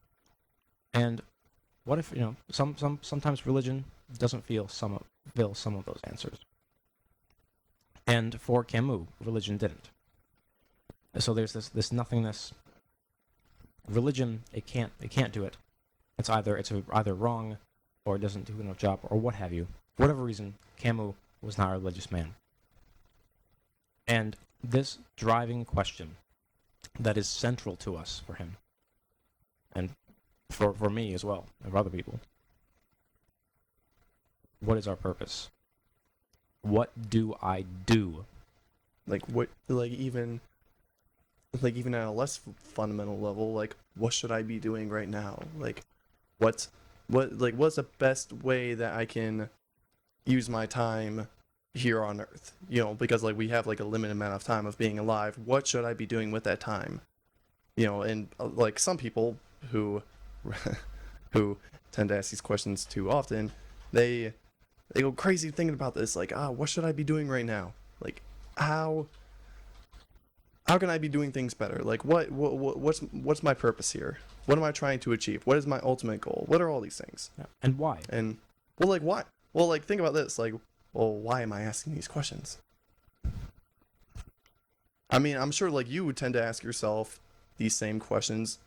And what if sometimes religion doesn't fill some of those answers, and for Camus, religion didn't. So there's this nothingness. Religion, it can't do it. It's either wrong, or it doesn't do enough job, or what have you. For whatever reason, Camus was not a religious man. And this driving question that is central to us for him, and for me as well, and for other people. What is our purpose? What do I do? Even at a less fundamental level, like what should I be doing right now? Like what's the best way that I can use my time here on Earth? Because we have a limited amount of time of being alive. What should I be doing with that time? And some people who who tend to ask these questions too often, they go crazy thinking about this. What should I be doing right now? How can I be doing things better? What's my purpose here? What am I trying to achieve? What is my ultimate goal? What are all these things? Yeah. And why? And why? Think about this. Why am I asking these questions? I mean, I'm sure you would tend to ask yourself these same questions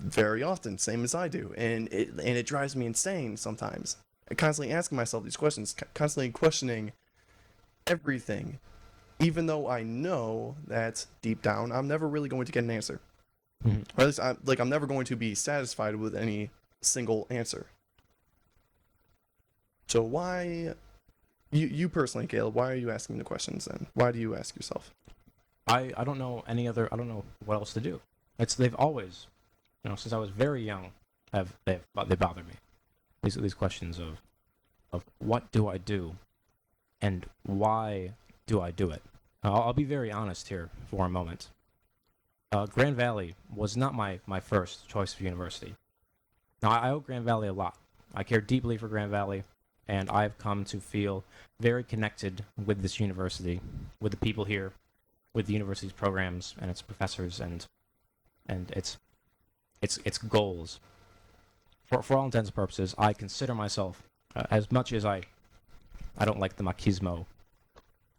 very often, same as I do, and it drives me insane sometimes. I constantly asking myself these questions, constantly questioning everything, even though I know that deep down I'm never really going to get an answer. Mm-hmm. Or at least I'm never going to be satisfied with any single answer. So why, you personally, Caleb, why are you asking the questions then? Why do you ask yourself? I don't know I don't know what else to do. They've always, since I was very young, they bother me. These questions of what do I do, and why do I do it? I'll be very honest here for a moment. Grand Valley was not my first choice of university. Now, I owe Grand Valley a lot. I care deeply for Grand Valley, and I've come to feel very connected with this university, with the people here, with the university's programs and its professors and its goals. For all intents and purposes, I consider myself, as much as I don't like the machismo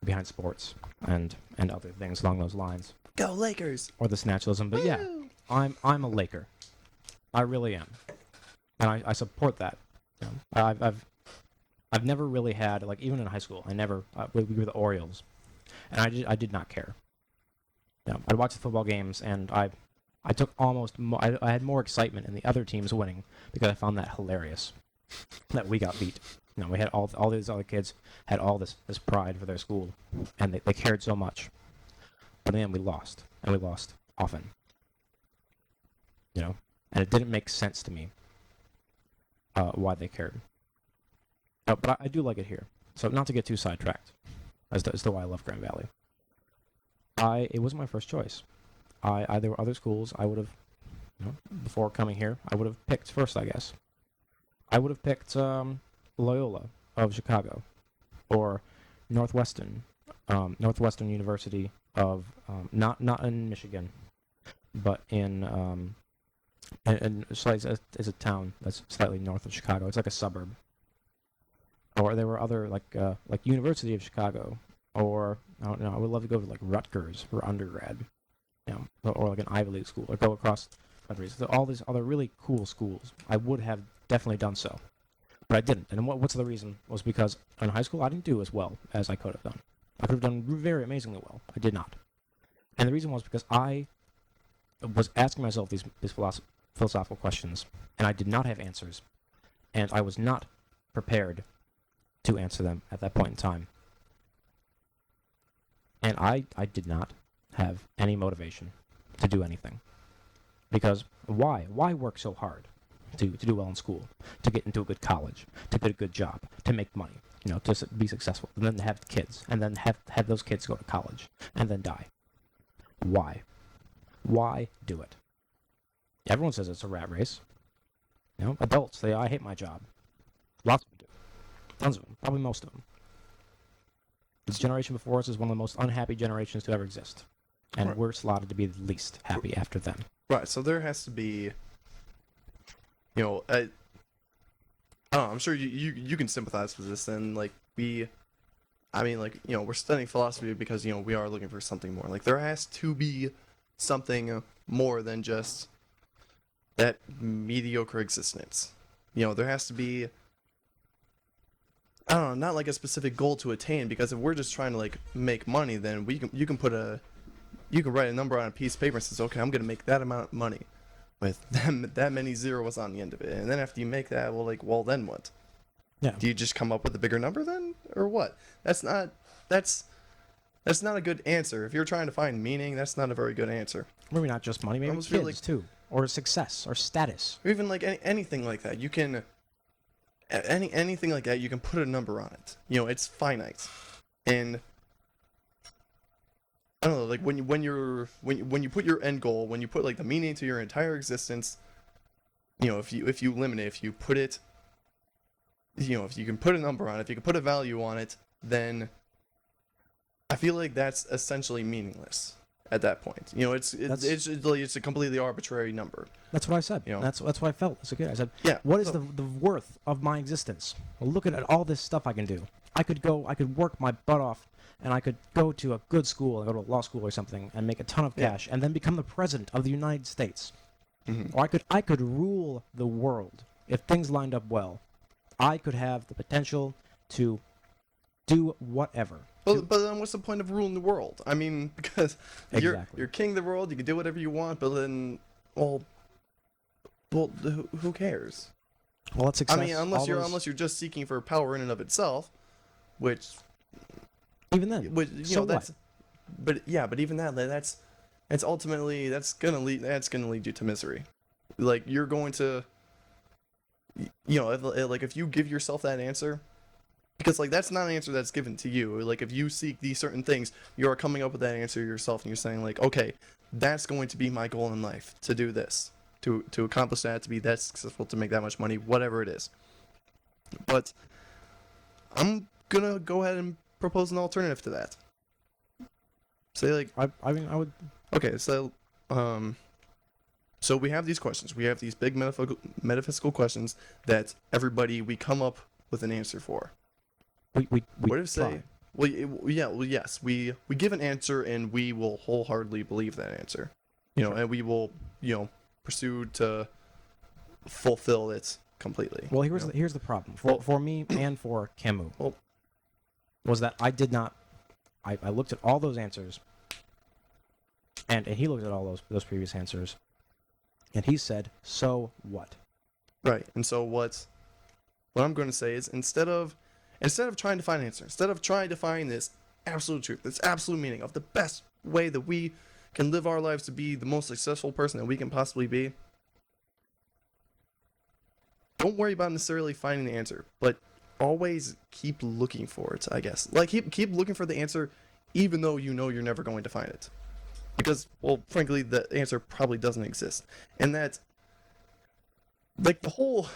behind sports and other things along those lines, Go Lakers! or the snatchalism, but yeah, I'm a Laker. I really am, and I support that. I've never really had, even in high school, we were the Orioles, and I did not care. I'd watch the football games, and I took I had more excitement in the other teams winning because I found that hilarious that we got beat. We had all these other kids had all this pride for their school, and they cared so much. But then we lost, and we lost often. And it didn't make sense to me why they cared. But I do like it here. So not to get too sidetracked as to why I love Grand Valley. It wasn't my first choice. There were other schools I would have, before coming here, I would have picked first, I guess. I would have picked Loyola of Chicago, or Northwestern University of, not in Michigan, but in it's a town that's slightly north of Chicago. It's like a suburb. Or there were other like University of Chicago, or I don't know. I would love to go to Rutgers for undergrad, or an Ivy League school, or go across countries. So all these other really cool schools. I would have definitely done so, but I didn't. And what's the reason? Was because in high school I didn't do as well as I could have done. I could have done very amazingly well. I did not. And the reason was because I was asking myself these philosophical questions, and I did not have answers, and I was not prepared to answer them at that point in time. And I did not have any motivation to do anything. Because why? Why work so hard to do well in school, to get into a good college, to get a good job, to make money, to be successful, and then have kids, and then have those kids go to college, and then die? Why? Why do it? Everyone says it's a rat race. Adults say, I hate my job. Lots of them do. Tons of them. Probably most of them. This generation before us is one of the most unhappy generations to ever exist. And Right. we're slotted to be the least happy after them. Right, so there has to be, I don't know, I'm sure you can sympathize with this, and like we're studying philosophy because we are looking for something more. Like there has to be something more than just that mediocre existence. There has to be, I don't know, not like a specific goal to attain, because if we're just trying to like make money, then you can write a number on a piece of paper and says, okay, I'm gonna make that amount of money with that many zeros on the end of it, and then after you make that, well then what? Yeah. Do you just come up with a bigger number then, or what? That's not a good answer. If you're trying to find meaning, that's not a very good answer. Maybe not just money, maybe almost kids feel like- too. Or success, or status. Or even like anything like that. You can anything like that. You can put a number on it. It's finite, and I don't know. Like when you put your end goal, when you put like the meaning to your entire existence, if you limit it, if you put it, if you can put a number on it, if you can put a value on it, then I feel like that's essentially meaningless at that point. It's a completely arbitrary number. That's what I said. You know? That's what I felt as a kid. I said, Yeah, what is so- the worth of my existence? Well, look at all this stuff I can do. I could work my butt off, and I could go to a good school, and go to law school or something, and make a ton of Yeah. cash, and then become the president of the United States. Mhm. Or I could rule the world if things lined up well. I could have the potential to do whatever. But then what's the point of ruling the world? I mean, because Exactly. you're king of the world, you can do whatever you want, but then, well, who cares? Well, that's success. I mean, unless you're just seeking for power in and of itself, which even then, so what? that's, but even that's ultimately gonna lead you to misery. Like you're going to, if you give yourself that answer. Because, like, that's not an answer that's given to you. Like, if you seek these certain things, you are coming up with that answer yourself, and you're saying, like, okay, that's going to be my goal in life, to do this, to accomplish that, to be that successful, to make that much money, whatever it is. But I'm gonna go ahead and propose an alternative to that. Say, like, I mean, I would. okay, so we have these questions. We have these big metaphysical questions that we come up with an answer for. We What if try. say? Well, yes. We give an answer, and we will wholeheartedly believe that answer. And we will, pursue to fulfill it completely. Well, here's the problem for me and for Camus. Well- Was that I did not. I looked at all those answers, and he looked at all those previous answers, and he said, "So what?" Right. And so what I'm going to say is instead of trying to find an answer, instead of trying to find this absolute truth, this absolute meaning of the best way that we can live our lives to be the most successful person that we can possibly be, don't worry about necessarily finding the answer, but always keep looking for it, I guess. Like keep looking for the answer even though you're never going to find it. Because, well, frankly, the answer probably doesn't exist. And that, like, the whole